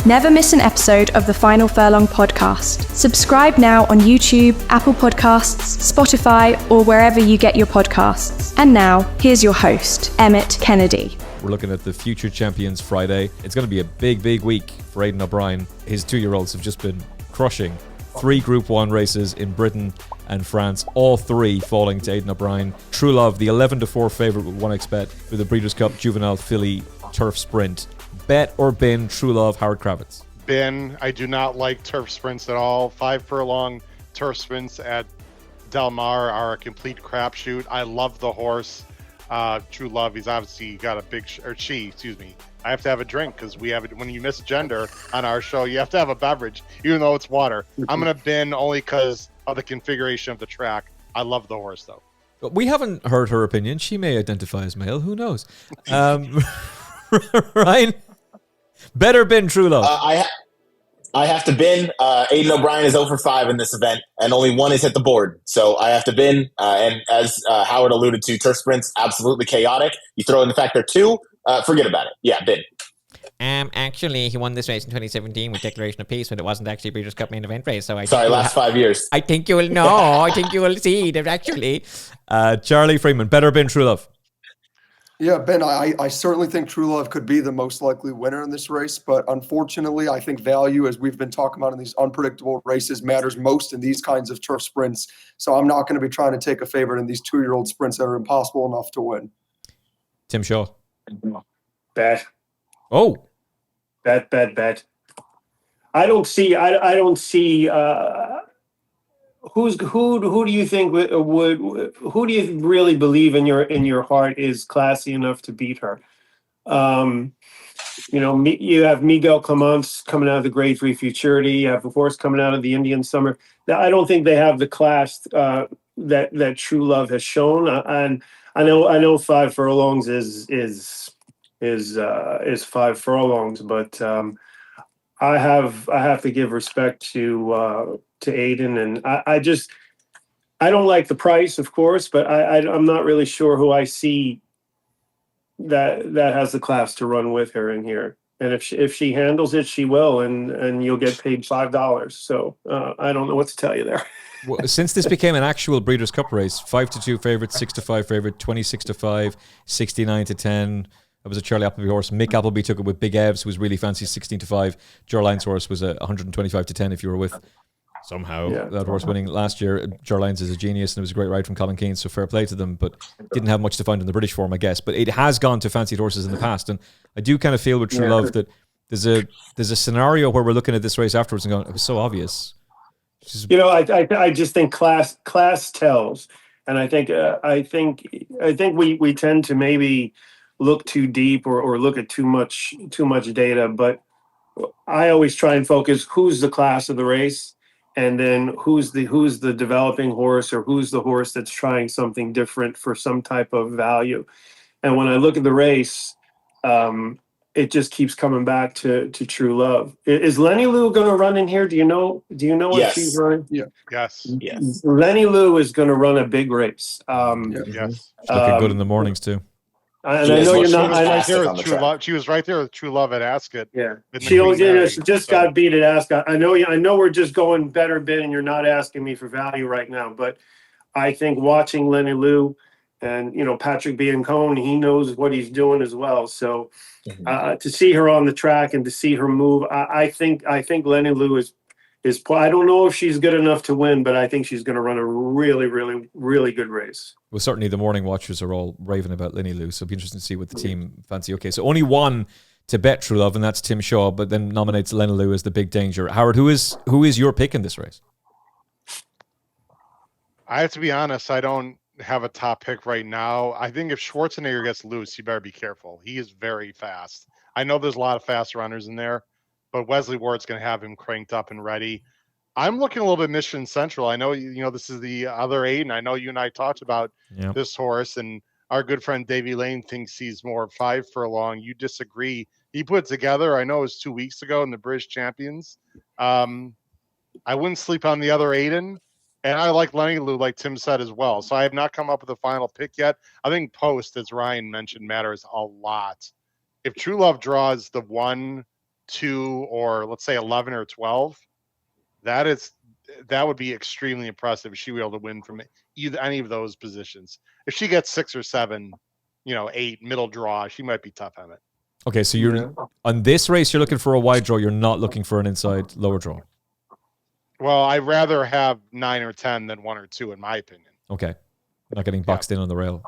Never miss an episode of the Final Furlong podcast. Subscribe now on YouTube, Apple Podcasts, Spotify, or wherever you get your podcasts. And now, here's your host, Emmet Kennedy. We're looking at the Future Champions Friday. It's going to be a big week for Aidan O'Brien. His 2-year-olds have just been crushing 3 Group 1 races in Britain and France, all 3 falling to Aidan O'Brien. True Love, the 11-4 favourite with 1xBet for the Breeders' Cup Juvenile Fillies Turf Sprint. Bet or bin True Love, Howard Kravetz? Bin. I do not like turf sprints at all. 5 furlong turf sprints at Del Mar are a complete crapshoot. I love the horse. True Love, he's obviously got a big, I have to have a drink because we have it. When you misgender on our show, you have to have a beverage, even though it's water. I'm going to bin only because of the configuration of the track. I love the horse, though. We haven't heard her opinion. She may identify as male. Who knows? Ryan? Better bin True Love. I have to bin. Aidan O'Brien is 0 for 5 in this event, and only 1 has hit the board. So I have to bin. And as Howard alluded to, turf sprints, absolutely chaotic. You throw in the fact they're 2, forget about it. Yeah, bin. Actually, he won this race in 2017 with Declaration of Peace when it wasn't actually Breeders' Cup main event race. So last 5 years. I think you will know. I think you will see that actually. Charlie Freeman, better bin True Love. Yeah, Ben, I certainly think True Love could be the most likely winner in this race, but unfortunately, I think value, as we've been talking about in these unpredictable races, matters most in these kinds of turf sprints. So I'm not going to be trying to take a favorite in these 2-year-old sprints that are impossible enough to win. Tim Shaw. Bet. Oh. Bet. I don't see. Who do you think would who do you really believe in your heart is classy enough to beat her? You have Miguel Clements coming out of the Grade 3 Futurity. You have a horse coming out of the Indian Summer. I don't think they have the class that True Love has shown. And I know 5 furlongs is 5 furlongs, but I have to give respect to Aidan, and I don't like the price, of course, but I'm not really sure who I see that has the class to run with her in here. And if she handles it, she will, and you'll get paid $5. So I don't know what to tell you there. Well, since this became an actual Breeders' Cup race, 5-2 favourite, 6-5 favourite, 26-5, 69-10. That was a Charlie Appleby horse. Mick Appleby took it with Big Evs, who was really fancy, 16-5. Jarline's horse was a 125-10 if you were with somehow that horse winning last year. Jarline's is a genius, and it was a great ride from Colin Keane, so fair play to them, but didn't have much to find in the British form, I guess. But it has gone to fancied horses in the past, and I do kind of feel with True Love that there's a scenario where we're looking at this race afterwards and going, it was so obvious. I just think class tells, and I think we tend to maybe look too deep or look at too much data, but I always try and focus who's the class of the race, and then who's the developing horse, or who's the horse that's trying something different for some type of value. And when I look at the race, it just keeps coming back to True Love. Is Lenny Lou going to run in here? Do you know what she's running? Yeah. Yes. Lenny Lou is going to run a big race. Yes. It's looking good in the mornings too. And I know you're not. She was right there with True Love at Ascot. Yeah, she just got beat at Ascot. I know we're just going better bid, and you're not asking me for value right now. But I think watching Lenny Lou and Patrick Biancone, he knows what he's doing as well. So to see her on the track and to see her move, I think Lenny Lou is. I don't know if she's good enough to win, but I think she's going to run a really, really, really good race. Well, certainly the morning watchers are all raving about Lenny Lou, so it'll be interesting to see what the team fancy. Okay, so only 1 to bet True Love, and that's Tim Shaw, but then nominates Lenny Lou as the big danger. Howard, who is your pick in this race? I have to be honest, I don't have a top pick right now. I think if Schwarzenegger gets loose, you better be careful. He is very fast. I know there's a lot of fast runners in there, but Wesley Ward's going to have him cranked up and ready. I'm looking a little bit Mission Central. I know, this is the other Aidan. I know you and I talked about this horse, and our good friend Davey Lane thinks he's more 5 furlong. You disagree. He put it together, I know it was 2 weeks ago in the British Champions. I wouldn't sleep on the other Aidan, and I like Lenny Lou, like Tim said as well. So I have not come up with a final pick yet. I think post, as Ryan mentioned, matters a lot. If True Love draws the 1 2 or let's say 11 or 12, that would be extremely impressive if she were able to win from either any of those positions. If she gets 6 or 7, 8 middle draw, she might be tough, Emmet. Okay, so you're on this race, you're looking for a wide draw. You're not looking for an inside lower draw. Well, I'd rather have 9 or 10 than 1 or 2, in my opinion. Okay, not getting boxed in on the rail.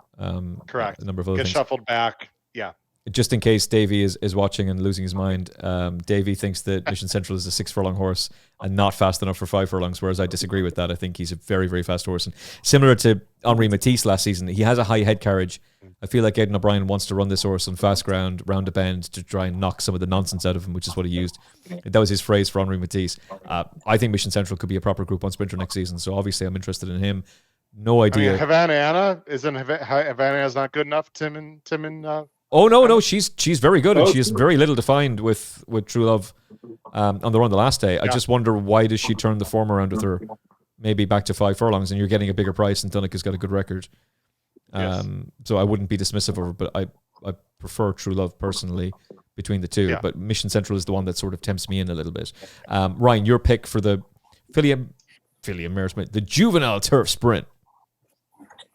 Correct. A number of other Get things. shuffled back. Yeah. Just in case Davey is watching and losing his mind, Davey thinks that Mission Central is a 6 furlong horse and not fast enough for 5 furlongs, whereas I disagree with that. I think he's a very, very fast horse. And similar to Henri Matisse last season, he has a high head carriage. I feel like Aidan O'Brien wants to run this horse on fast ground, round a bend, to try and knock some of the nonsense out of him, which is what he used. That was his phrase for Henri Matisse. I think Mission Central could be a proper Group 1 sprinter next season, so obviously I'm interested in him. No idea. I mean, Havana Anna, Havana Anna's not good enough, Tim and Oh no, she's very good, and she has very little to find with True Love on the run the last day. I just wonder, why does she turn the form around with her maybe back to 5 furlongs, and you're getting a bigger price, and Dunick has got a good record. So I wouldn't be dismissive of her, but I prefer True Love personally between the two. But Mission Central is the one that sort of tempts me in a little bit. Ryan, your pick for the the Juvenile Turf Sprint.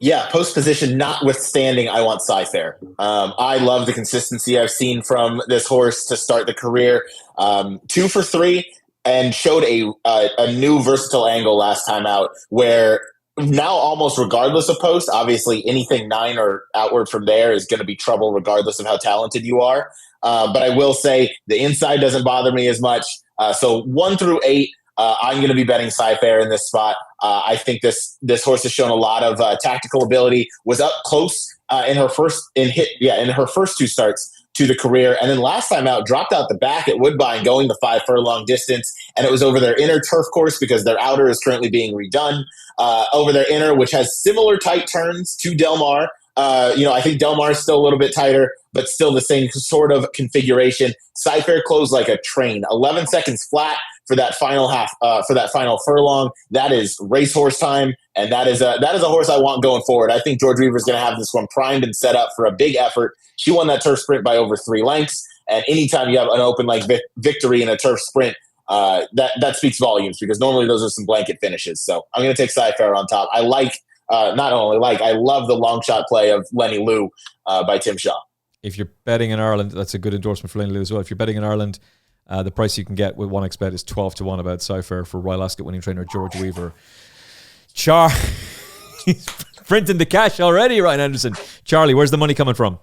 Yeah, post position notwithstanding, I want Cyfair. I love the consistency I've seen from this horse to start the career. 2 for 3 and showed a new versatile angle last time out, where now almost regardless of post, obviously anything 9 or outward from there is going to be trouble regardless of how talented you are. But I will say the inside doesn't bother me as much. So 1 through 8, I'm going to be betting Cyfair in this spot. I think this horse has shown a lot of tactical ability. Was up close in her first 2 starts to the career, and then last time out dropped out the back at Woodbine, going the 5 furlong distance, and it was over their inner turf course because their outer is currently being redone. Over their inner, which has similar tight turns to Del Mar. I think Del Mar is still a little bit tighter, but still the same sort of configuration. Cyfair closed like a train, 11 seconds flat for that final final furlong. That is racehorse time, and that is a horse I want going forward. I think George Weaver's going to have this one primed and set up for a big effort. She won that turf sprint by over 3 lengths, and anytime you have an open like victory in a turf sprint, that speaks volumes, because normally those are some blanket finishes. So I'm going to take Cyfair on top. I love the long shot play of Lenny Lou by Tim Shaw. If you're betting in Ireland, that's a good endorsement for Lenny Lou as well. If you're betting in Ireland, the price you can get with 1xBet is 12-1 about Cyfair for Royal Ascot winning trainer George Weaver. He's printing the cash already, Ryan Anderson. Charlie, where's the money coming from?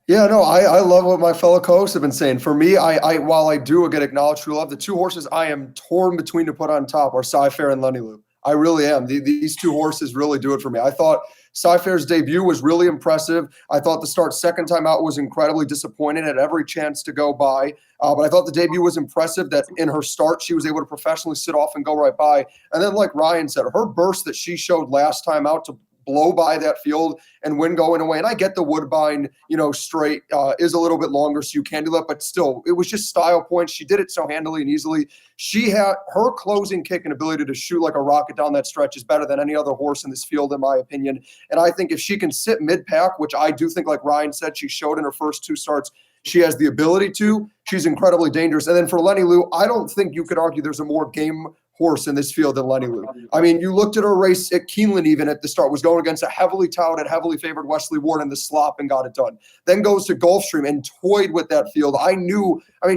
Yeah, no, I love what my fellow co-hosts have been saying. For me, while I do get acknowledged True Love, the 2 horses I am torn between to put on top are Cyfair and Lenny Lou. I really am. These 2 horses really do it for me. I thought Cyfair's debut was really impressive. I thought the start second time out was incredibly disappointing, had every chance to go by. But I thought the debut was impressive, that in her start, she was able to professionally sit off and go right by. And then, like Ryan said, her burst that she showed last time out to blow by that field and win going away. And I get the Woodbine, straight is a little bit longer, so you can do that, but still, it was just style points. She did it so handily and easily. She had her closing kick and ability to shoot like a rocket down that stretch is better than any other horse in this field, in my opinion. And I think if she can sit mid-pack, which I do think, like Ryan said, she showed in her first 2 starts, she has the ability to. She's incredibly dangerous. And then for Lenny Lou, I don't think you could argue there's a more game horse in this field than Lenny Lou. I mean, you looked at her race at Keeneland even at the start, was going against a heavily touted, heavily favored Wesley Ward in the slop and got it done. Then goes to Gulfstream and toyed with that field.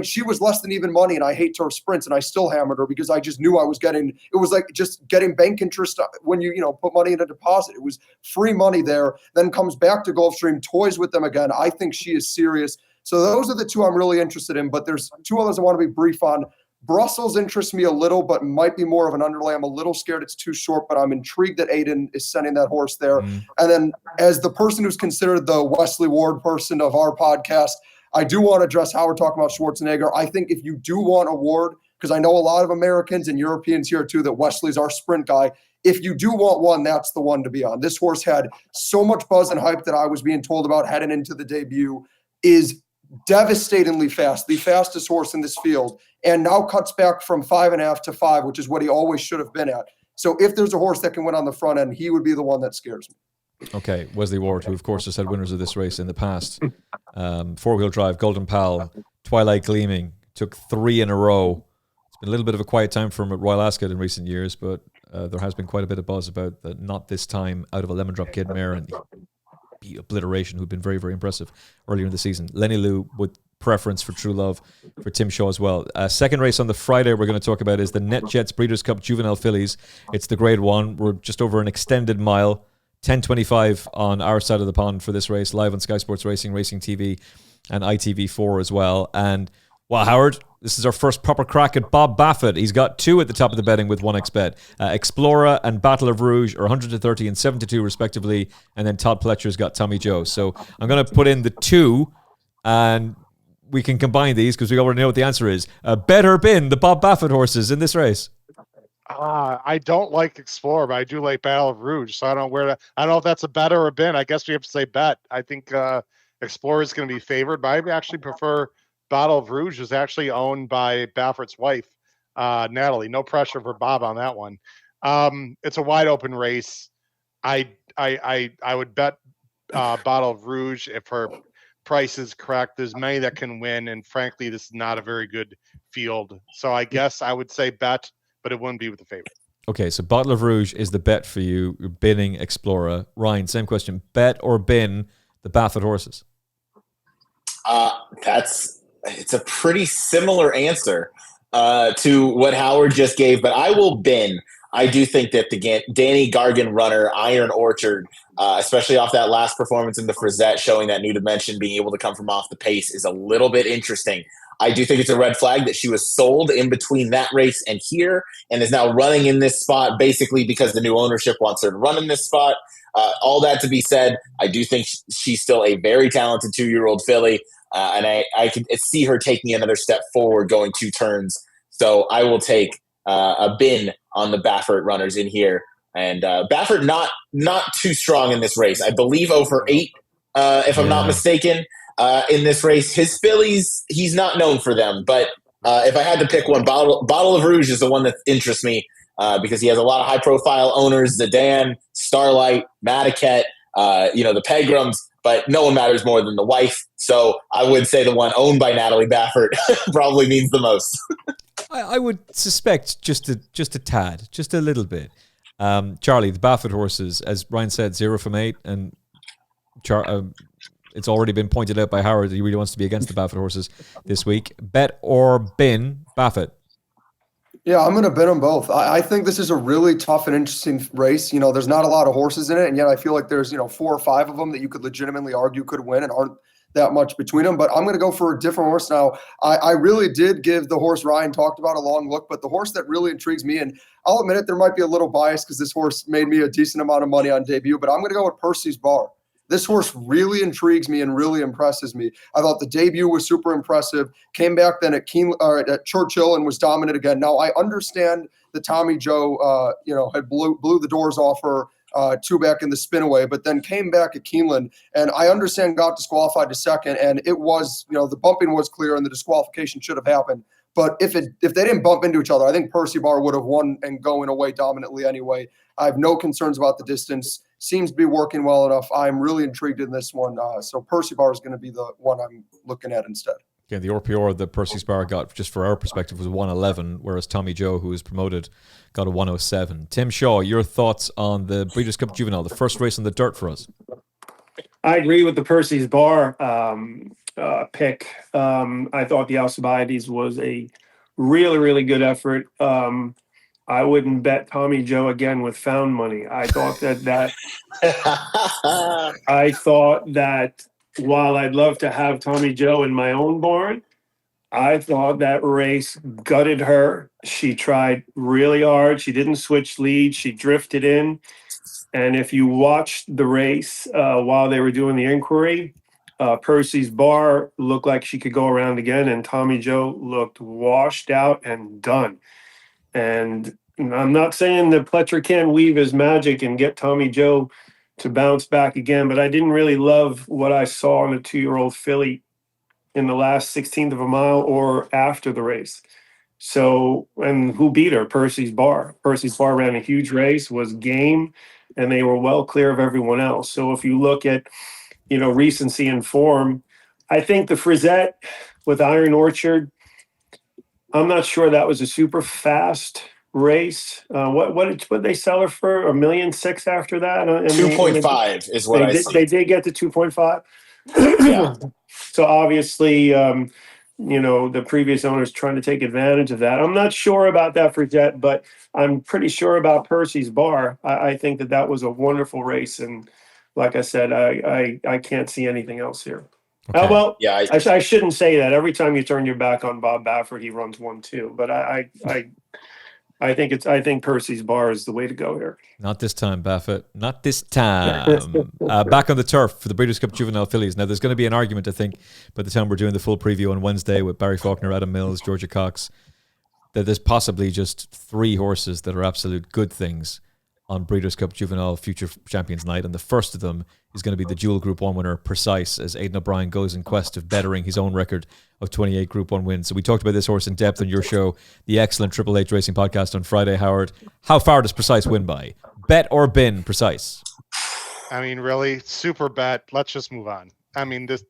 She was less than even money, and I hate turf sprints, and I still hammered her because I just knew it was like just getting bank interest when you put money in a deposit. It was free money there, then comes back to Gulfstream, toys with them again. I think she is serious. So those are the 2 I'm really interested in, but there's 2 others I want to be brief on. Brussels interests me a little, but might be more of an underlay. I'm a little scared it's too short, but I'm intrigued that Aidan is sending that horse there. And then as the person who's considered the Wesley Ward person of our podcast, I do want to address how we're talking about Schwarzenegger. I think if you do want a Ward, because I know a lot of Americans and Europeans here too, that Wesley's our sprint guy. If you do want one, that's the one to be on. This horse had so much buzz and hype that I was being told about heading into the debut, is devastatingly fast, the fastest horse in this field, and now cuts back from 5.5 to 5, which is what he always should have been at. So if there's a horse that can win on the front end, he would be the one that scares me. Okay, Wesley Ward, who of course has had winners of this race in the past. Four-wheel drive, Golden Pal, Twilight Gleaming, took 3 in a row. It's been a little bit of a quiet time for him at Royal Ascot in recent years, but there has been quite a bit of buzz about the not this time out of a Lemon Drop Kid mare and the obliteration, who'd been very, very impressive earlier in the season. Lenny Lou with preference for True Love for Tim Shaw as well. Second race on the Friday we're going to talk about is the NetJets Breeders' Cup Juvenile Fillies. It's the Grade 1. We're just over an extended mile. 10:25 on our side of the pond for this race, live on Sky Sports Racing, Racing TV, and ITV4 as well. And, well, Howard, this is our first proper crack at Bob Baffert. He's got 2 at the top of the betting with 1xBet. Explorer and Battle of Rouge are 130 and 72 respectively, and then Todd Pletcher's got Tommy Joe. So I'm going to put in the 2, and we can combine these because we already know what the answer is. Better bin the Bob Baffert horses in this race. I don't like Explorer, but I do like Battle of Rouge. So I don't know I don't know if that's a bet or a bin. I guess we have to say bet. I think Explorer is going to be favored, but I actually prefer Battle of Rouge, is actually owned by Baffert's wife, Natalie. No pressure for Bob on that one. It's a wide open race. I would bet Battle of Rouge if her price is correct. There's many that can win, and frankly, this is not a very good field. So I guess I would say bet, but it wouldn't be with the favorite. Okay, so Bottle of Rouge is the bet for you. You're binning Explorer. Ryan, same question. Bet or bin the Baffert horses? It's a pretty similar answer to what Howard just gave, but I will bin. I do think that the Danny Gargan runner, Iron Orchard, especially off that last performance in the Frisette, showing that new dimension, being able to come from off the pace, is a little bit interesting. I do think it's a red flag that she was sold in between that race and here and is now running in this spot basically because the new ownership wants her to run in this spot. All that to be said, I do think she's still a very talented 2-year-old filly, and I can see her taking another step forward going 2 turns. So I will take a bin on the Baffert runners in here. And Baffert not too strong in this race. I believe over 8, if I'm not mistaken. In this race, his fillies, he's not known for them. But if I had to pick one, Bottle of Rouge is the one that interests me because he has a lot of high-profile owners: Zidane, Starlight, Madaket, the Pegrams. But no one matters more than the wife. So I would say the one owned by Natalie Baffert probably means the most. I would suspect just a tad, just a little bit. Charlie, the Baffert horses, as Ryan said, 0 from 8, and it's already been pointed out by Howard that he really wants to be against the Baffert horses this week. Bet or bin Baffert? Yeah, I'm going to bet them both. I think this is a really tough and interesting race. There's not a lot of horses in it, and yet I feel like there's 4 or 5 of them that you could legitimately argue could win and aren't that much between them. But I'm going to go for a different horse now. I really did give the horse Ryan talked about a long look, but the horse that really intrigues me, and I'll admit it, there might be a little bias because this horse made me a decent amount of money on debut, but I'm going to go with Percy's Bar. This horse really intrigues me and really impresses me. I thought the debut was super impressive. Came back then at Churchill and was dominant again. Now I understand that Tommy Joe, had blew the doors off her 2 back in the spinaway, but then came back at Keeneland, and I understand got disqualified to second, and it was, the bumping was clear and the disqualification should have happened. But if they didn't bump into each other, I think Percy Bar would have won and going away dominantly anyway. I have no concerns about the distance. Seems to be working well enough. I'm really intrigued in this one. So Percy Bar is going to be the one I'm looking at instead. Yeah, the RPR that Percy Bar got, just for our perspective, was 111, whereas Tommy Joe, who was promoted, got a 107. Tim Shaw, your thoughts on the Breeders' Cup Juvenile, the first race on the dirt for us? I agree with the Percy's Bar pick. I thought the Alcibiades was a really, really good effort. I wouldn't bet Tommy Joe again with found money. I thought that while I'd love to have Tommy Joe in my own barn, I thought that race gutted her. She tried really hard. She didn't switch leads. She drifted in. And if you watched the race while they were doing the inquiry, Percy's Bar looked like she could go around again, and Tommy Joe looked washed out and done. And I'm not saying that Pletcher can't weave his magic and get Tommy Joe to bounce back again, but I didn't really love what I saw in a 2-year-old filly in the last 16th of a mile or after the race. So, and who beat her? Percy's Bar. Percy's Bar ran a huge race, was game. and they were well clear of everyone else. So if you look at, recency and form, I think the Frisette with Iron Orchard, I'm not sure that was a super fast race. What did they sell her for? $1.6 million after that? 2.5 is what I see. They did get to 2.5. Yeah. So obviously, the previous owners trying to take advantage of that. I'm not sure about that for Jet, but I'm pretty sure about Percy's Bar. I think that was a wonderful race, and like I said, I can't see anything else here. Okay. Well, Yeah, I shouldn't say that. Every time you turn your back on Bob Baffert, he runs 1-2. But I think Percy's Bar is the way to go here. Not this time, Baffert. Not this time. Back on the turf for the Breeders' Cup Juvenile Fillies. Now, there's going to be an argument, I think, by the time we're doing the full preview on Wednesday with Barry Faulkner, Adam Mills, Georgia Cox, that there's possibly just 3 horses that are absolute good things on Breeders' Cup Juvenile Future Champions Night. And the first of them is going to be the dual Group 1 winner, Precise, as Aidan O'Brien goes in quest of bettering his own record of 28 Group 1 wins. So we talked about this horse in depth on your show, the excellent HHH Racing Podcast on Friday, Howard. How far does Precise win by? Bet or bin, Precise? I mean, really, super bet. Let's just move on. I mean, this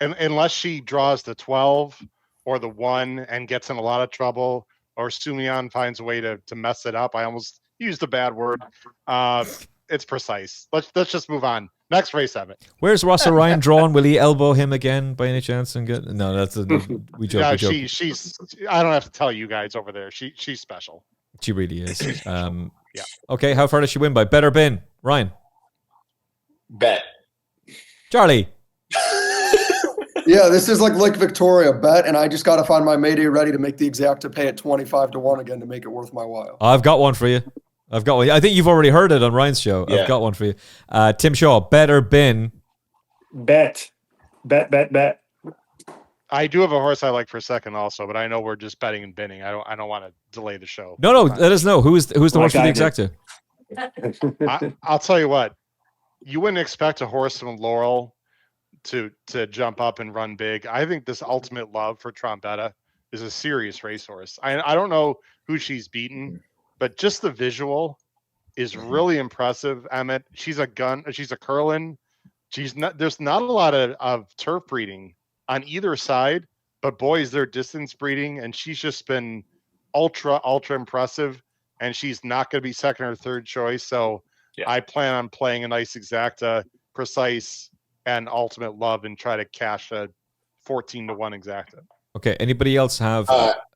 unless she draws the 12 or the 1 and gets in a lot of trouble, or Sumion finds a way to mess it up. I almost used a bad word. It's Precise. Let's just move on. Next race, Emmet. Where's Russell Ryan drawn? Will he elbow him again by any chance and get? No, we joke. Yeah, we joke. she's. I don't have to tell you guys over there. She's special. She really is. Yeah. Okay, how far does she win by? Bet or bin, Ryan? Bet. Charlie. Yeah, this is like Lake Victoria bet, and I just got to find my Mayday ready to make the exacta pay at 25-1 again to make it worth my while. I've got one for you. I think you've already heard it on Ryan's show. Yeah. I've got one for you. Tim Shaw, bet or bin? Bet. I do have a horse I like for second also, but I know we're just betting and binning. I don't want to delay the show. No, let us know. Who's the horse for the exacta? I'll tell you what. You wouldn't expect a horse from Laurel to jump up and run big. I think this Ultimate Love for Trombetta is a serious racehorse. I don't know who she's beaten, but just the visual is really impressive. Emmet, she's a gun. She's a curlin. There's not a lot of turf breeding on either side, but boys, they're distance breeding, and she's just been ultra impressive. And she's not going to be second or third choice. So yeah. I plan on playing a nice exacta, Precise, and Ultimate Love, and try to cash a 14-1 exacta. Okay. Anybody else have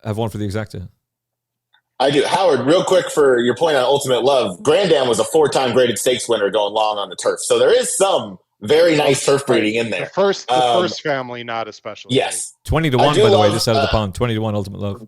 one for the exacta? I do. Howard, real quick for your point on Ultimate Love, Grandam was a 4-time graded stakes winner going long on the turf. So there is some very nice turf breeding in there. The first family, not especially. Yes. 20-1, by the way, this side of the pond. 20-1 Ultimate Love.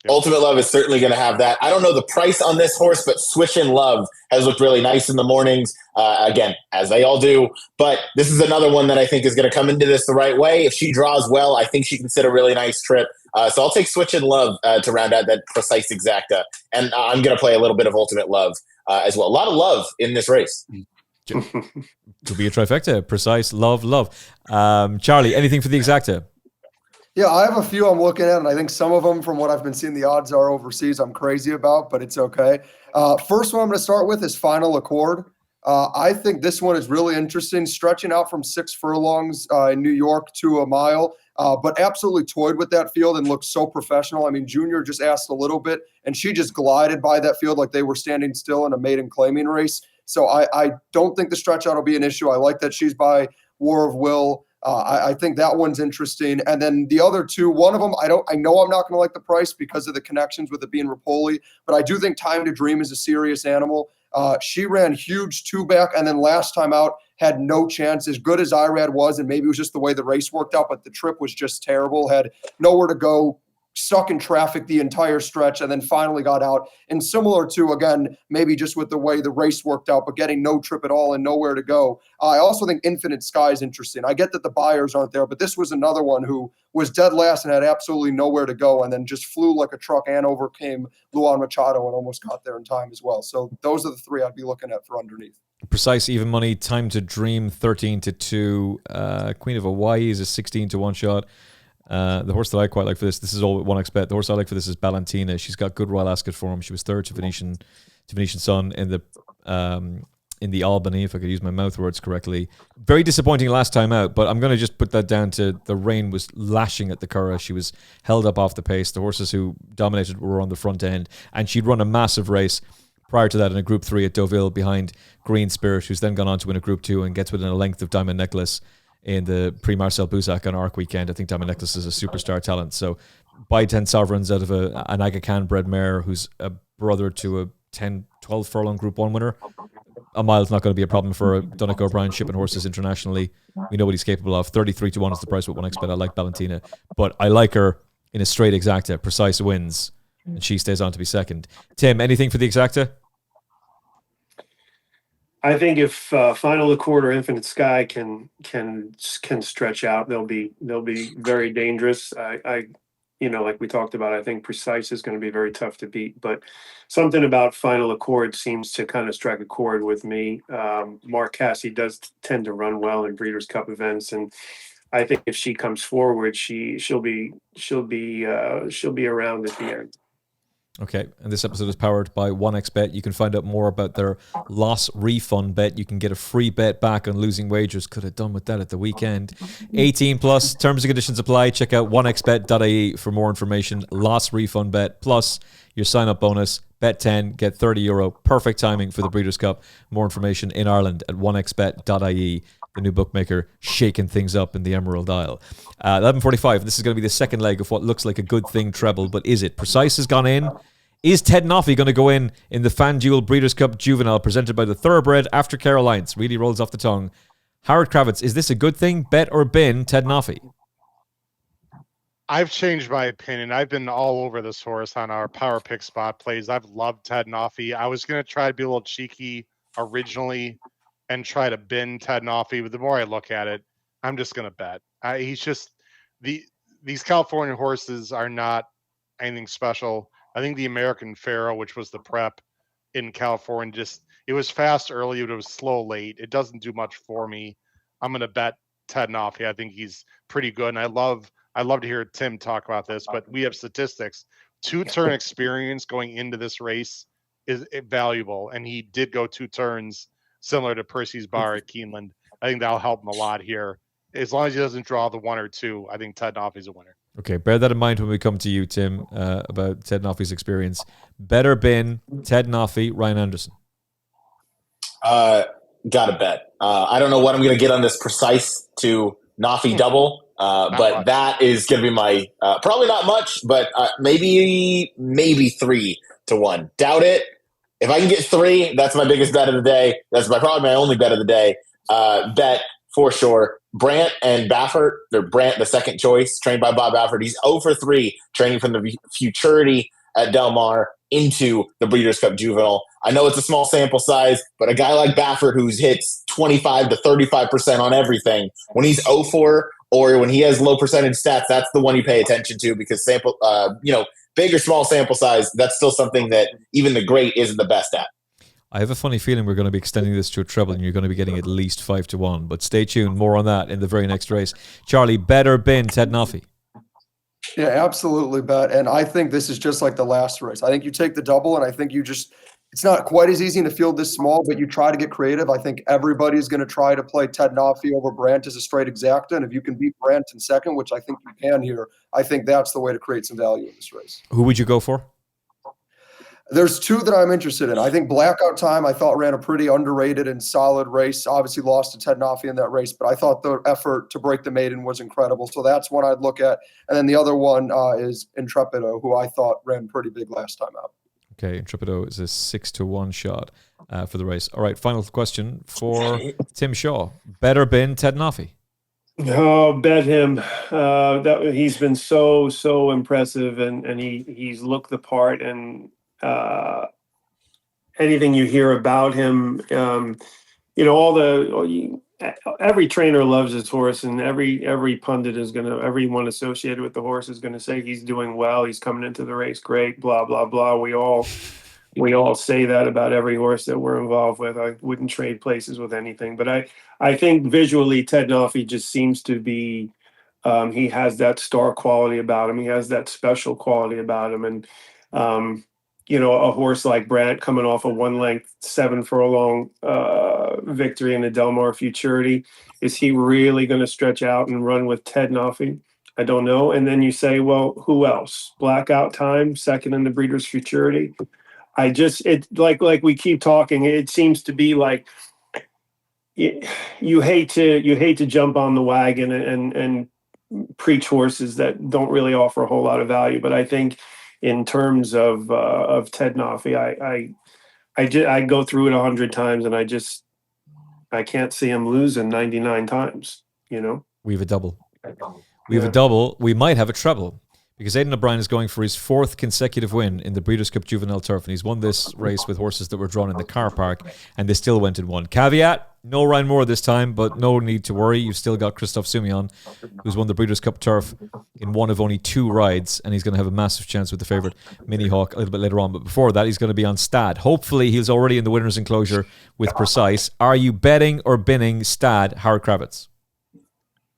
Ultimate Love is certainly going to have that. I don't know the price on this horse, but Switch in Love has looked really nice in the mornings. Again, as they all do. But this is another one that I think is going to come into this the right way. If she draws well, I think she can sit a really nice trip. So I'll take Switch in Love to round out that Precise exacta. And I'm going to play a little bit of Ultimate Love as well. A lot of love in this race. Could be a trifecta. Precise, love. Charlie, anything for the exacta? Yeah, I have a few I'm looking at, and I think some of them, from what I've been seeing, the odds are overseas. I'm crazy about, but it's okay. First one I'm going to start with is Final Accord. I think this one is really interesting, stretching out from 6 furlongs in New York to a mile, but absolutely toyed with that field and looked so professional. I mean, Junior just asked a little bit, and she just glided by that field like they were standing still in a maiden claiming race. So I don't think the stretch out will be an issue. I like that she's by War of Will. I think that one's interesting. And then the other two, one of them, I know I'm not going to like the price because of the connections with it being Rapoli, but I do think Time to Dream is a serious animal. She ran huge 2-back, and then last time out had no chance. As good as Irad was, and maybe it was just the way the race worked out, but the trip was just terrible, had nowhere to go, stuck in traffic the entire stretch, and then finally got out. And similar to, again, maybe just with the way the race worked out, but getting no trip at all and nowhere to go. I also think Infinite Sky is interesting. I get that the buyers aren't there, but this was another one who was dead last and had absolutely nowhere to go, and then just flew like a truck and overcame Luan Machado and almost got there in time as well. So those are the three I'd be looking at for underneath. Precise even money, Time to Dream 13-2. Queen of Hawaii is a 16-1 shot. The horse that I quite like for this is all 1xbet. The horse I like for this is Ballantina. She's got good Royal Ascot form. She was third to Venetian Sun in the in the Albany, if I could use my mouth words correctly. Very disappointing last time out, but I'm going to just put that down to the rain was lashing at the Curragh. She was held up off the pace. The horses who dominated were on the front end, and she'd run a massive race prior to that in a Group 3 at Deauville behind Green Spirit, who's then gone on to win a Group 2 and gets within a length of Diamond Necklace in the Prix Marcel Boussac on Arc weekend. I think Diamond Necklace is a superstar talent. So buy 10 sovereigns out of an Aga Khan bred mare who's a brother to a 12 furlong Group 1 winner. A mile's not going to be a problem for Aidan O'Brien shipping horses internationally. We know what he's capable of. 33-1 is the price with 1xBet. I like Valentina, but I like her in a straight exacta. Precise wins, and she stays on to be second. Tim, anything for the exacta? I think if Final Accord or Infinite Sky can stretch out, they'll be very dangerous. I like we talked about, I think Precise is going to be very tough to beat, but something about Final Accord seems to kind of strike a chord with me. Mark Casse does tend to run well in Breeders' Cup events, and I think if she comes forward, she'll be around at the end. Okay, and this episode is powered by 1xBet. You can find out more about their loss refund bet. You can get a free bet back on losing wagers. Could have done with that at the weekend. 18 plus, terms and conditions apply. Check out 1xBet.ie for more information. Loss refund bet plus your sign-up bonus. Bet 10, get €30. Perfect timing for the Breeders' Cup. More information in Ireland at 1xBet.ie. The new bookmaker shaking things up in the Emerald Isle. 11:45. This is going to be the second leg of what looks like a good thing treble, but is it? Precise has gone in. Is Ted Noffey going to go in the FanDuel Breeders' Cup Juvenile presented by the Thoroughbred Aftercare Alliance? Really rolls off the tongue. Howard Kravetz, is this a good thing? Bet or bin Ted Noffey? I've changed my opinion. I've been all over this horse on our Power Pick spot plays. I've loved Ted Noffey. I was going to try to be a little cheeky originally and try to bin Ted Noffey, but the more I look at it, I'm just going to bet. He's just these California horses are not anything special. I think the American Pharaoh, which was the prep in California, it was fast early, but it was slow late. It doesn't do much for me. I'm going to bet Ted Noffey. I think he's pretty good, and I love to hear Tim talk about this, but we have statistics. 2-turn experience going into this race is valuable, and he did go 2 turns, similar to Percy's Bar at Keeneland. I think that'll help him a lot here. As long as he doesn't draw the 1 or 2, I think Ted Noffey's a winner. Okay, bear that in mind when we come to you, Tim, about Ted Noffey's experience. Better bin Ted Noffey, Ryan Anderson. Gotta bet. I don't know what I'm going to get on this Precise to Noffey double, but much. That is going to be my probably not much, but maybe 3-1. Doubt it. If I can get 3, that's my biggest bet of the day. That's probably my only bet of the day. Bet for sure. Brandt and Baffert. They're Brandt, the second choice, trained by Bob Baffert. He's 0 for 3, training from the Futurity at Del Mar into the Breeders' Cup Juvenile. I know it's a small sample size, but a guy like Baffert who hits 25 to 35% on everything, when he's 0 for or when he has low percentage stats, that's the one you pay attention to because big or small sample size, that's still something that even the great isn't the best at. I have a funny feeling we're going to be extending this to a treble and you're going to be getting at least 5-1, but stay tuned. More on that in the very next race. Charlie, bet or bin Ted Noffey? Yeah, absolutely bet. And I think this is just like the last race. I think you take the double, and I think it's not quite as easy in a field this small, but you try to get creative. I think everybody's going to try to play Ted Noffey over Brandt as a straight exacta. And if you can beat Brandt in second, which I think you can here, I think that's the way to create some value in this race. Who would you go for? There's 2 that I'm interested in. I think Blackout Time, I thought ran a pretty underrated and solid race. Obviously lost to Ted Noffey in that race, but I thought the effort to break the maiden was incredible. So that's one I'd look at. And then the other one is Intrepido, who I thought ran pretty big last time out. Okay, Intrepido is a 6-1 shot for the race. All right, final question for Tim Shaw. Bet or bin Ted Noffey? Oh, bet him. He's been so impressive, and he's looked the part, and anything you hear about him, every trainer loves his horse, and every pundit everyone associated with the horse is going to say he's doing well, he's coming into the race great, blah blah blah. We all say that about every horse that we're involved with. I wouldn't trade places with anything, but I think visually Ted Noffey just seems to be he has that star quality about him, he has that special quality about him, and a horse like Brant coming off a 1 length 7 furlong victory in the Del Mar Futurity. Is he really going to stretch out and run with Ted Noffey? I don't know. And then you say, well, who else? Blackout Time, second in the Breeders' Futurity. Like we keep talking, it seems to be like you hate to jump on the wagon and preach horses that don't really offer a whole lot of value. But I think in terms of Ted Noffey, I go through it 100 times and I can't see him losing 99 times. We have a double. We have a double. We might have a treble, because Aidan O'Brien is going for his 4th consecutive win in the Breeders' Cup Juvenile Turf, and he's won this race with horses that were drawn in the car park, and they still went and won. Caveat, no Ryan Moore this time, but no need to worry. You've still got Christophe Soumillon, who's won the Breeders' Cup Turf in one of only 2 rides, and he's going to have a massive chance with the favourite Mini Hawk a little bit later on. But before that, he's going to be on Gstaad. Hopefully, he's already in the winner's enclosure with Precise. Are you betting or binning Gstaad, Howard Kravetz?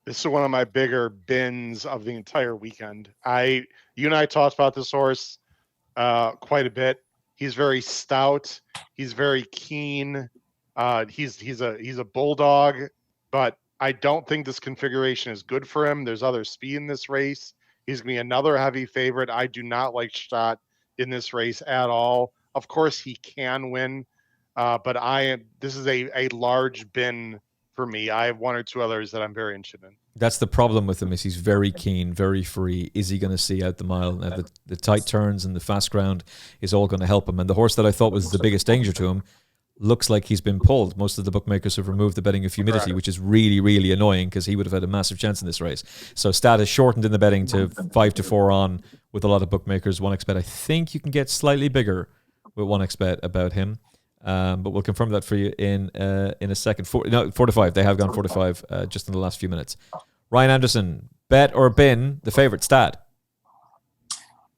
This is one of my bigger bins of the entire weekend. You and I talked about this horse quite a bit. He's very stout. He's very keen. He's a bulldog, but I don't think this configuration is good for him. There's other speed in this race. He's going to be another heavy favorite. I do not like Gstaad in this race at all. Of course, he can win, but this is a large bin for me. I have 1 or 2 others that I'm very interested in. That's the problem with him, is he's very keen, very free. Is he going to see out the mile? Now, the tight turns and the fast ground is all going to help him. And the horse that I thought was the biggest danger to him looks like he's been pulled. Most of the bookmakers have removed the betting of humidity, which is really, really annoying, because he would have had a massive chance in this race. So Gstaad has shortened in the betting to 5-4 on with a lot of bookmakers. 1xBet, I think you can get slightly bigger with 1xBet about him. But we'll confirm that for you in a second. 4-5. They have gone 4-5 just in the last few minutes. Ryan Anderson, bet or bin the favorite Gstaad?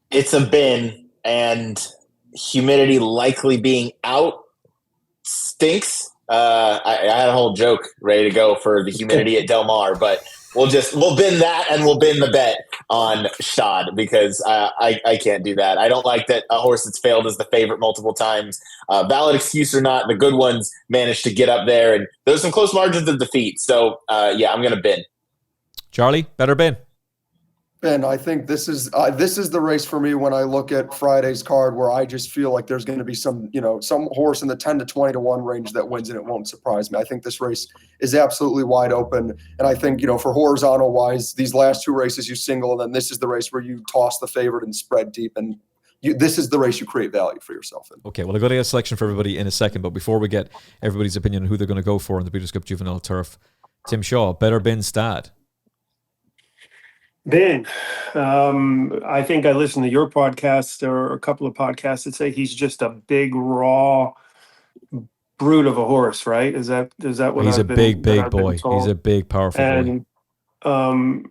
It's a bin, and humidity likely being out stinks. I had a whole joke ready to go for the humidity at Del Mar, but we'll bin that, and we'll bin the bet on Gstaad, because I can't do that. I don't like that a horse that's failed as the favorite multiple times. Valid excuse or not, the good ones managed to get up there, and there's some close margins of defeat. So I'm going to bin. Charlie, bet or bin? Ben, I think this is the race for me when I look at Friday's card, where I just feel like there's going to be some horse in the 10 to 20 to 1 range that wins, and it won't surprise me. I think this race is absolutely wide open. And I think, for horizontal wise, these last 2 races you single, and then this is the race where you toss the favorite and spread deep. And this is the race you create value for yourself in. Okay, well, I've got to get a selection for everybody in a second. But before we get everybody's opinion on who they're going to go for in the Breeders' Cup Juvenile Turf, Tim Shaw, bet or bin Gstaad? Ben, I think I listened to your podcast or a couple of podcasts that say he's just a big, raw brute of a horse, right? Is that what he's a big boy? He's a big, powerful boy.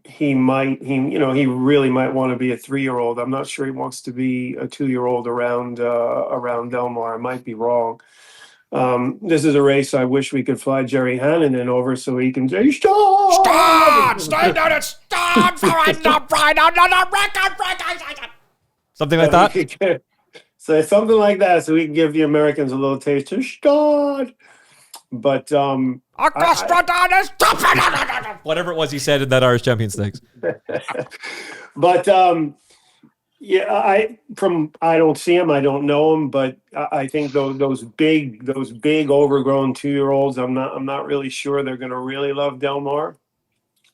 He really might want to be a 3-year-old. I'm not sure he wants to be a 2-year-old around Del Mar. I might be wrong. This is a race I wish we could fly Jerry Hannon in over so he can say, stop! Stay down and stop for Aidan O'Brien on the record. Something like that? So something like that, so we can give the Americans a little taste of Gstaad. But whatever it was he said in that Irish Champion Stakes. But I don't see him, I don't know him, but I think those big overgrown 2-year-olds, I'm not really sure they're going to really love Del Mar.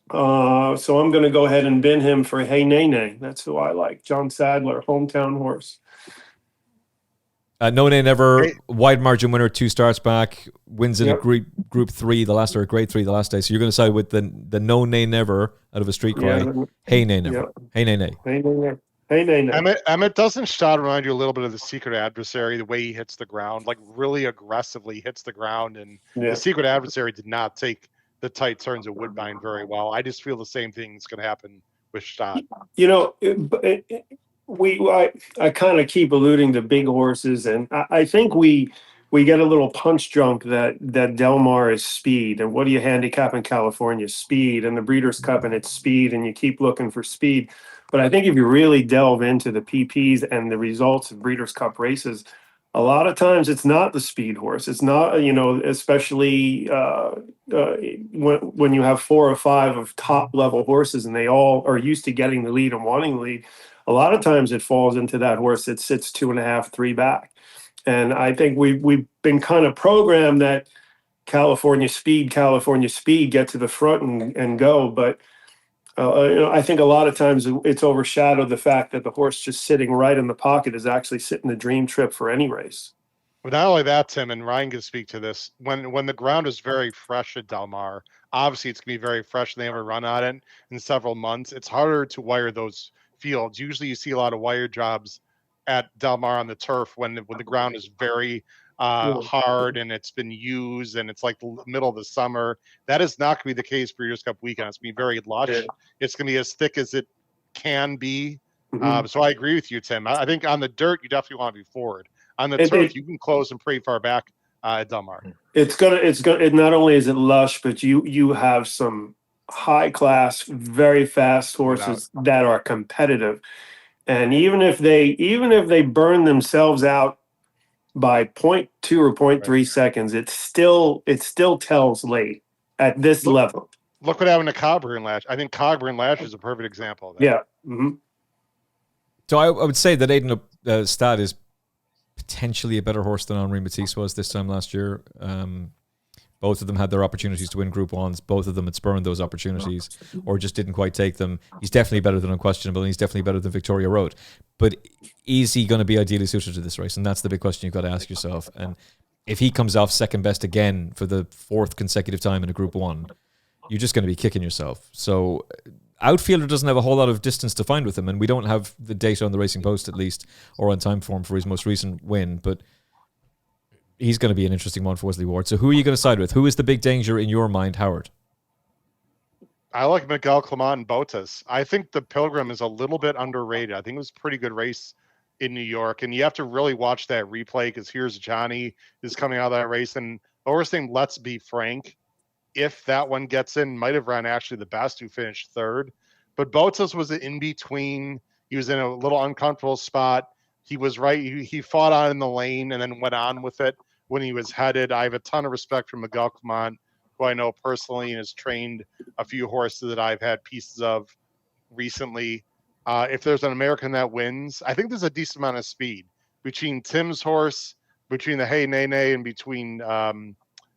So I'm going to go ahead and bin him for Hey Nay Nay. That's who I like. John Sadler, hometown horse. No Nay Never, wide margin winner, 2 starts back, wins in a group 3 the last, or grade 3 the last day. So you're going to side with the No Nay Never out of a street cry. Hey Nay Never. Hey Nay Nay. Hey Nay Nay. Hey, Emmet, doesn't Gstaad remind you a little bit of the Secret Adversary, the way he hits the ground, like really aggressively hits the ground, and the Secret Adversary did not take the tight turns at Woodbine very well. I just feel the same thing is going to happen with Gstaad. I kind of keep alluding to big horses, and I think we get a little punch drunk that Del Mar is speed, and what do you handicap in California? Speed, and the Breeders' Cup, and it's speed, and you keep looking for speed. But I think if you really delve into the PPs and the results of Breeders' Cup races, a lot of times it's not the speed horse. It's not, especially when you have 4 or 5 of top level horses and they all are used to getting the lead and wanting the lead. A lot of times it falls into that horse that sits 2.5, 3 back. And I think we've been kind of programmed that California speed, get to the front and go. But I think a lot of times it's overshadowed the fact that the horse just sitting right in the pocket is actually sitting the dream trip for any race. But not only that, Tim, and Ryan can speak to this, when the ground is very fresh at Del Mar, obviously it's going to be very fresh and they haven't run on it in several months. It's harder to wire those fields. Usually you see a lot of wire jobs at Del Mar on the turf when the ground is very hard and it's been used and it's like the middle of the summer. That is not going to be the case Breeders' Cup weekend. It's going to be very lush. Yeah. It's going to be as thick as it can be. So I agree with you, Tim. I think on the dirt, you definitely want to be forward. On the turf, you can close and pretty far back at Del Mar. It's gonna. Not only is it lush, but you have some high class, very fast horses that are competitive. And even if they burn themselves out by 0.2 or 0.3 seconds, it still tells late at this level. Look what happened to Cogburn Lash. I think Cogburn Lash is a perfect example of that. Yeah. Mm-hmm. So I would say that Aidan Gstaad is potentially a better horse than Henri Matisse was this time last year. Both of them had their opportunities to win Group 1s. Both of them had spurned those opportunities or just didn't quite take them. He's definitely better than Unquestionable, and he's definitely better than Victoria Road. But is he going to be ideally suited to this race? And that's the big question you've got to ask yourself. And if he comes off second best again for the 4th consecutive time in a Group 1, you're just going to be kicking yourself. So outfielder doesn't have a whole lot of distance to find with him, and we don't have the data on the Racing Post, at least, or on time form for his most recent win. But he's going to be an interesting one for Wesley Ward. So who are you going to side with? Who is the big danger in your mind, Howard? I like Miguel Clement and Botas. I think the Pilgrim is a little bit underrated. I think it was a pretty good race in New York, and you have to really watch that replay because here's Johnny is coming out of that race. And the horse named Let's Be Frank, if that one gets in, might have run actually the best, who finished 3rd. But Botas was in between. He was in a little uncomfortable spot. He was right. He fought on in the lane and then went on with it when he was headed. I have a ton of respect for Miguel Clement, who I know personally and has trained a few horses that I've had pieces of recently. If there's an American that wins, I think there's a decent amount of speed between Tim's horse, between the Hey Nay Nay, and between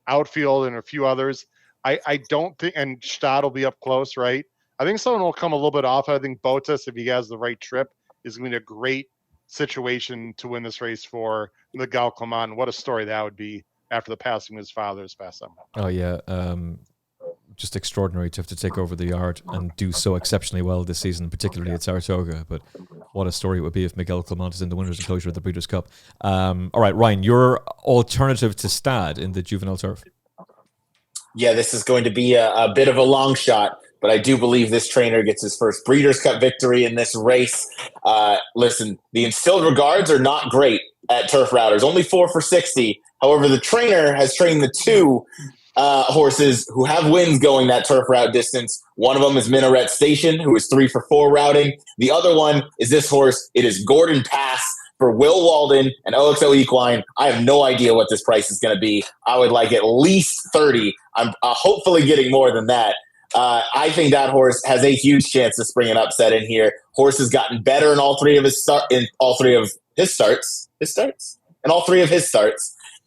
outfield and a few others. I don't think, and Gstaad will be up close, right? I think someone will come a little bit off. I think Botas, if he has the right trip, is going to be a great situation to win this race for Miguel Clement. What a story that would be after the passing of his father this past summer. Oh, yeah. Just extraordinary to have to take over the yard and do so exceptionally well this season, particularly at Saratoga. But what a story it would be if Miguel Clement is in the winners' enclosure of the Breeders' Cup. All right, Ryan, your alternative to Gstaad in the Juvenile Turf. Yeah, this is going to be a bit of a long shot, but I do believe this trainer gets his first Breeders' Cup victory in this race. Listen, the instilled regards are not great at turf routers, only 4 for 60. However, the trainer has trained the 2 horses who have wins going that turf route distance. One of them is Minaret Station, who is 3 for 4 routing. The other one is this horse. It is Gordon Pass for Will Walden and OXO Equine. I have no idea what this price is going to be. I would like at least 30. I'm hopefully getting more than that. I think that horse has a huge chance to spring an upset in here. Horse has gotten better in all three of his starts,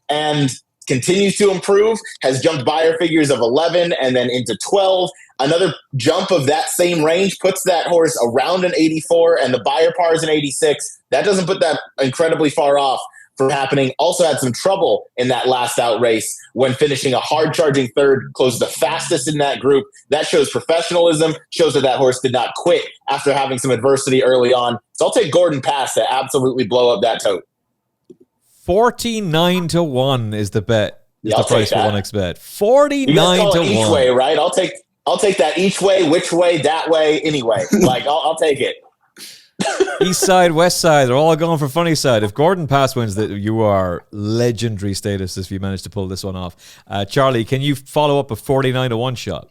and continues to improve. Has jumped buyer figures of 11 and then into 12. Another jump of that same range puts that horse around an 84, and the buyer par is an 86. That doesn't put that incredibly far off from happening. Also had some trouble in that last out race when finishing a hard charging 3rd, closed the fastest in that group. That shows professionalism, shows that horse did not quit after having some adversity early on. So I'll take Gordon Pass to absolutely blow up that tote. 49-1 is the bet. Yeah, the price for 1xBet. 49-1 each way, right? I'll take that each way, which way, that way, anyway. Like I'll take it. East side, west side, they're all going for funny side. If Gordon Pass wins, that you are legendary status if you manage to pull this one off. Charlie, can you follow up a 49-1 shot?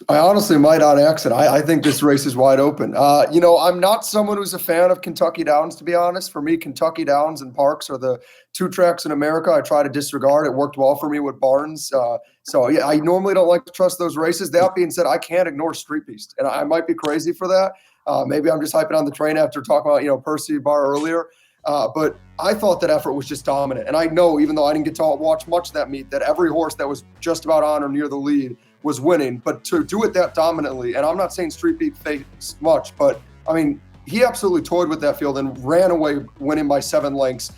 I honestly might on accident. I think this race is wide open. I'm not someone who's a fan of Kentucky Downs, to be honest. For me, Kentucky Downs and Parks are the two tracks in America I try to disregard. It worked well for me with Barnes. I normally don't like to trust those races. That being said, I can't ignore Street Beast, and I might be crazy for that. Maybe I'm just hyping on the train after talking about, Percy Barr earlier. But I thought that effort was just dominant. And I know, even though I didn't get to watch much of that meet, that every horse that was just about on or near the lead was winning. But to do it that dominantly, and I'm not saying Street Beat faced much, but I mean, he absolutely toyed with that field and ran away winning by 7 lengths.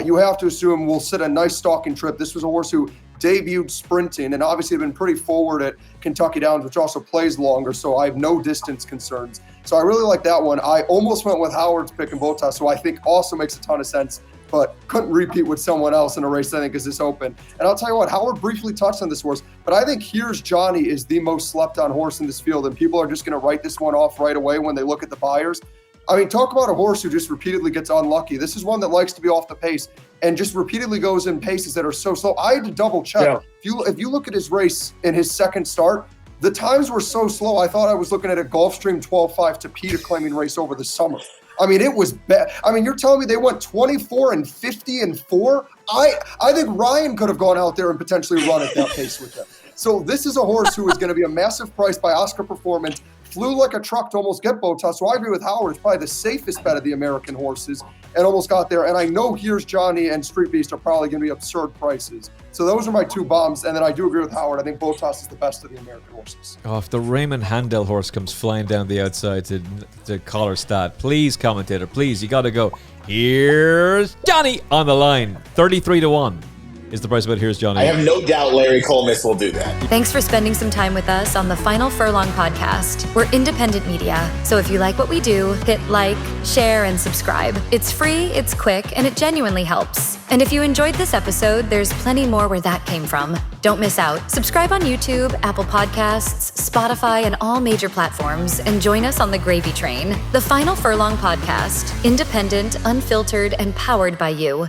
You have to assume we'll sit a nice stalking trip. This was a horse who debuted sprinting and obviously been pretty forward at Kentucky Downs, which also plays longer, so I have no distance concerns. So I really like that one. I almost went with Howard's pick and Botas, so I think also makes a ton of sense, but couldn't repeat with someone else in a race I think is this open. And I'll tell you what, Howard briefly touched on this horse, but I think Here's Johnny is the most slept on horse in this field, and people are just going to write this one off right away when they look at the buyers. I mean, talk about a horse who just repeatedly gets unlucky. This is one that likes to be off the pace and just repeatedly goes in paces that are so slow. I had to double check. Yeah. If you look at his race in his second start, the times were so slow, I thought I was looking at a Gulfstream 12.5 Tapeta claiming race over the summer. I mean, it was bad. I mean, you're telling me they went 24 and 50 and 4? I think Ryan could have gone out there and potentially run at that pace with them. So this is a horse who is going to be a massive price by Oscar Performance. Flew like a truck to almost get Botas. So I agree with Howard. It's probably the safest bet of the American horses and almost got there. And I know Here's Johnny and Street Beast are probably going to be absurd prices. So those are my two bombs. And then I do agree with Howard. I think Botas is the best of the American horses. Oh, if the Raymond Handel horse comes flying down the outside to Collar Stat, please, commentator, please, you got to go. Here's Johnny on the line. 33-1 is the price bet. Here's Johnny. I have no doubt Larry Colmis will do that. Thanks for spending some time with us on the Final Furlong podcast. We're independent media, so if you like what we do, hit like, share, and subscribe. It's free, it's quick, and it genuinely helps. And if you enjoyed this episode, there's plenty more where that came from. Don't miss out. Subscribe on YouTube, Apple Podcasts, Spotify, and all major platforms, and join us on the gravy train. The Final Furlong podcast, independent, unfiltered, and powered by you.